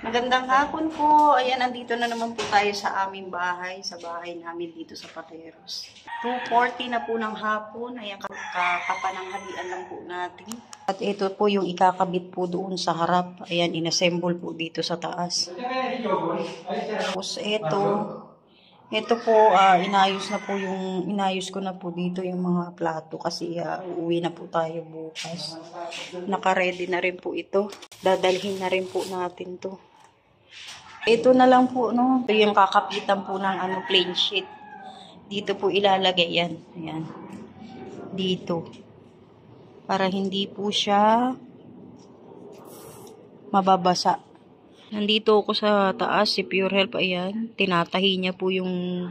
Magandang hapon po. Ayan, andito na naman po tayo sa aming bahay, sa bahay namin dito sa Pateros. 2:40 na po ng hapon. Ayan, kapananghalian lang po natin. At ito po yung ikakabit po doon sa harap. Ayan, inassemble po dito sa taas. Tapos ito po, inayos ko na po dito yung mga plato kasi uuwi na po tayo bukas. Naka-ready na rin po ito. Dadalhin na rin po natin to. Ito na lang po, no? Ito yung kakapitan po ng plain sheet. Dito po ilalagay yan. Ayan. Dito. Para hindi po siya mababasa. Nandito ako sa taas, si Pure Health, ayan. Tinatahi niya po yung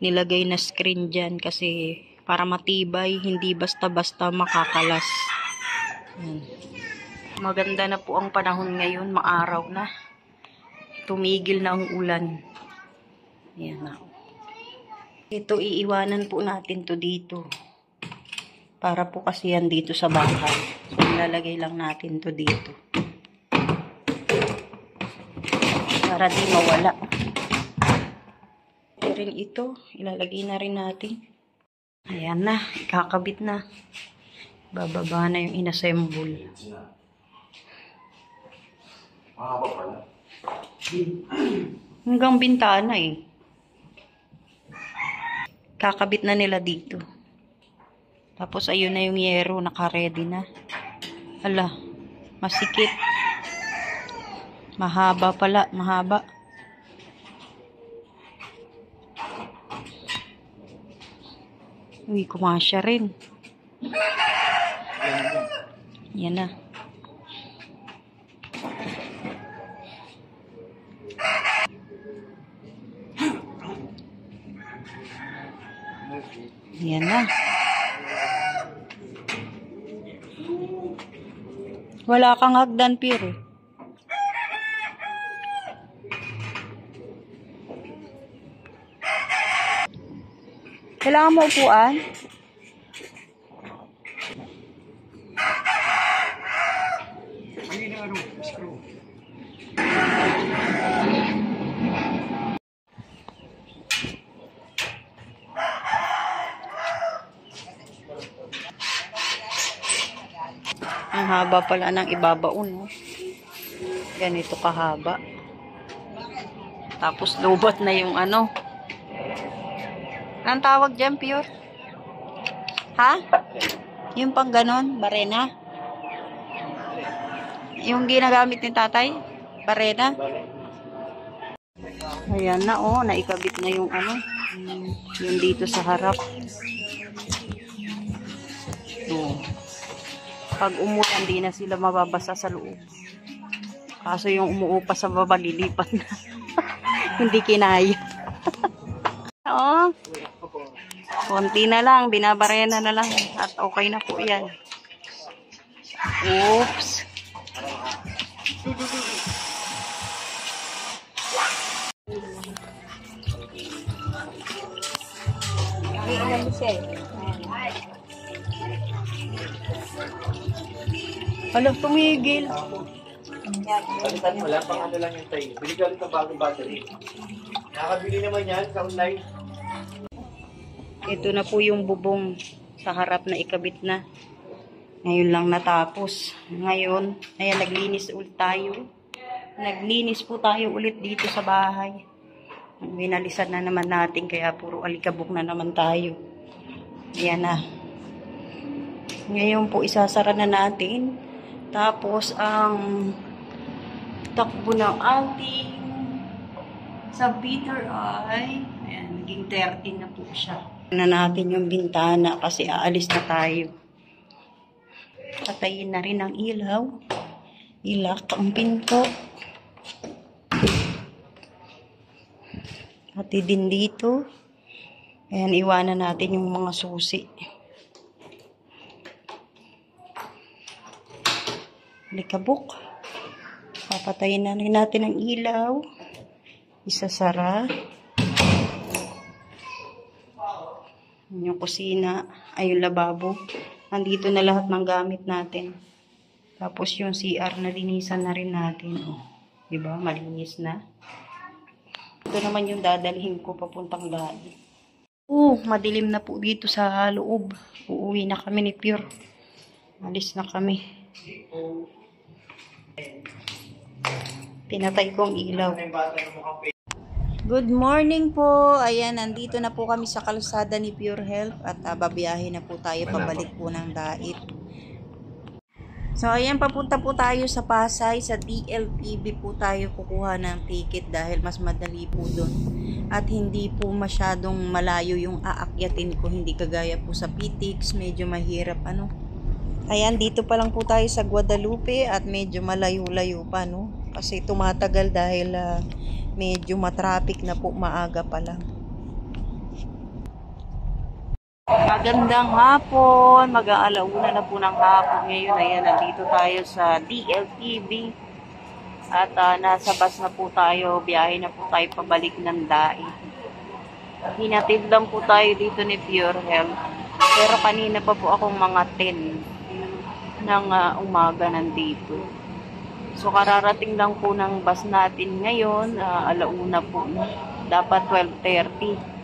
nilagay na screen dyan kasi para matibay, hindi basta-basta makakalas. Ayan. Maganda na po ang panahon ngayon, maaraw na. Tumigil na ang ulan. Ayan na. Ito, iiwanan po natin to dito. Para po kasi yan dito sa bahay. So, ilalagay lang natin to dito. Para di mawala. Ito rin ito. Ilalagay na rin natin. Ayan na. Ikakabit na. Bababa na yung inassemble. Mahaba pala. Hanggang bintana eh. Kakabit na nila dito. Tapos ayun na yung yero, naka-ready na. Ala, masikip. Mahaba pala, mahaba. Uy, kumasya rin. Yan na. Yan na. Wala kang hagdan, Pure. Kailangan mo upuan? Ang haba pala ng ibabaon, no? Ganito kahaba. Tapos lubat na yung Anong tawag dyan, Pure? Ha? Yung pang ganon? Barena? Yung ginagamit ni tatay? Barena? Ayan na, oh. Naikabit na yung yung dito sa harap. Oh. Pag umulan, di na sila mababasa sa loob. Kaso yung umuupa sa baba, lilipat na. Hindi kinaya. Oo. Konti na lang, binabarena na lang. At okay na po yan. Oops. Alam, tumigil. Palitan mo lang, pang lang yung tayo. Bili ka ulit ng bagong battery. Nakabili naman yan sa online. Ito na po yung bubong sa harap na ikabit na. Ngayon lang natapos. Ngayon, ayan, naglinis ulit tayo. Naglinis po tayo ulit dito sa bahay. Winalisan na naman natin, kaya puro alikabok na naman tayo. Ayan na. Ngayon po, isasara na natin. Tapos, ang takbo ng ating submeter ay, ayan, naging 13 na po siya. Na natin yung bintana kasi aalis na tayo. Patayin na rin ang ilaw. Ilak ang pinto. Pati din dito. Ayan, iwanan natin yung mga susi. Likabok. Papatayin na rin natin ang ilaw. Isasara. Yung kusina, ay yung lababo. Nandito na lahat ng gamit natin. Tapos yung CR na linisan na rin natin. Oh. Diba? Malinis na. Ito naman yung dadalhin ko papuntang daan. Madilim na po dito sa loob. Uuwi na kami ni Pure. Alis na kami. Pinatay ko ang ilaw. Good morning po. Ayan, nandito na po kami sa kalsada ni Pure Health at babiyahe na po tayo pabalik po ng Dait. So, ayan, papunta po tayo sa Pasay. Sa DLTV po tayo kukuha ng ticket dahil mas madali po doon. At hindi po masyadong malayo yung aakyatin ko. Hindi kagaya po sa PTX. Medyo mahirap, ano. Ayan, dito pa lang po tayo sa Guadalupe at medyo malayo-layo pa, no. Kasi tumatagal dahil medyo matraffic na po, maaga pa lang. Magandang hapon, mag-aalauna na po ng hapon ngayon. Ayan, nandito tayo sa DLTV at nasa bus na po tayo, biyahe na po tayo pabalik ng Dait. Hinatid lang po tayo dito ni Pure Health, pero kanina pa po akong mga 10 ng umaga nandito. So, kararating lang po ng bus natin ngayon, alauna po, no? Dapat 12:30.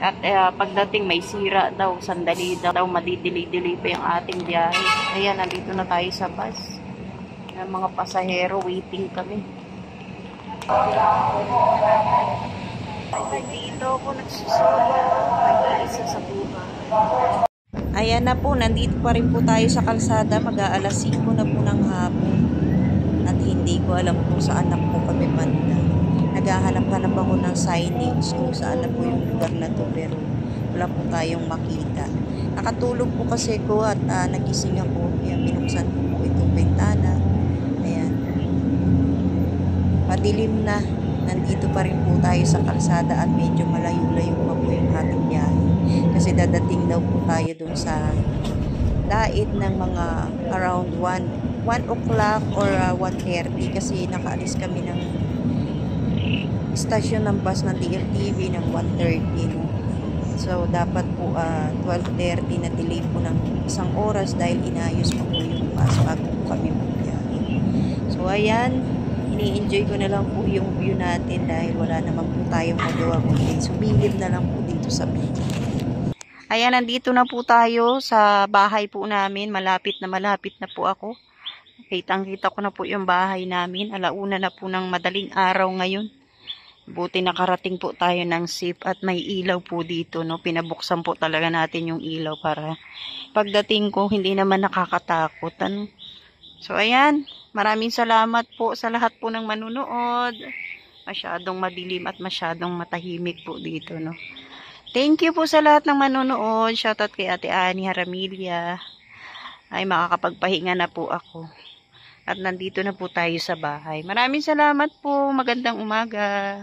At pagdating may sira daw, sandali daw, madidili-dili pa yung ating biyahe. Ayan, nandito na tayo sa bus. Ng mga pasahero, waiting kami. Dito ako nagsusolo, nag-iisa sa buhay. Ayan na po, nandito pa rin po tayo sa kalsada, mag-aalas 5 na po ng hapon. At hindi ko alam kung saan na po kami banda. Naghahanap-hanap ako ng signage kung saan na po yung lugar na to, pero wala po tayong makita. Nakatulog po kasi ko at nagising ako, kaya binuksan ko po itong bintana. Ayan. Madilim na. Nandito pa rin po tayo sa kalsada at medyo malayo-layo pa po yung ating biyahe. Kasi dadating daw po tayo dun sa Dait ng mga around 1 o'clock or 1:30 kasi nakaalis kami ng stasyon ng bus ng DLTV ng 1:30. No? So, dapat po 12:30 na delay po ng isang oras dahil inayos pa po yung bus bago po kami magbiyahe. So, ayan, ini-enjoy ko na lang po yung view natin dahil wala naman po tayong magawa kundi sumilip na lang po dito sa beach. Ayan, nandito na po tayo sa bahay po namin. Malapit na po ako. Kitang-kita ko na po yung bahay namin. Alauna na po ng madaling araw ngayon. Buti nakarating po tayo ng safe at may ilaw po dito, no. Pinabuksan po talaga natin yung ilaw para pagdating ko hindi naman nakakatakot, ano. So ayan, maraming salamat po sa lahat po ng manunood. Masyadong madilim at masyadong matahimik po dito, no. Thank you po sa lahat ng manunood. Shoutout kay Ate Ani Haramilia. Ay makakapagpahinga na po ako. At nandito na po tayo sa bahay. Maraming salamat po. Magandang umaga.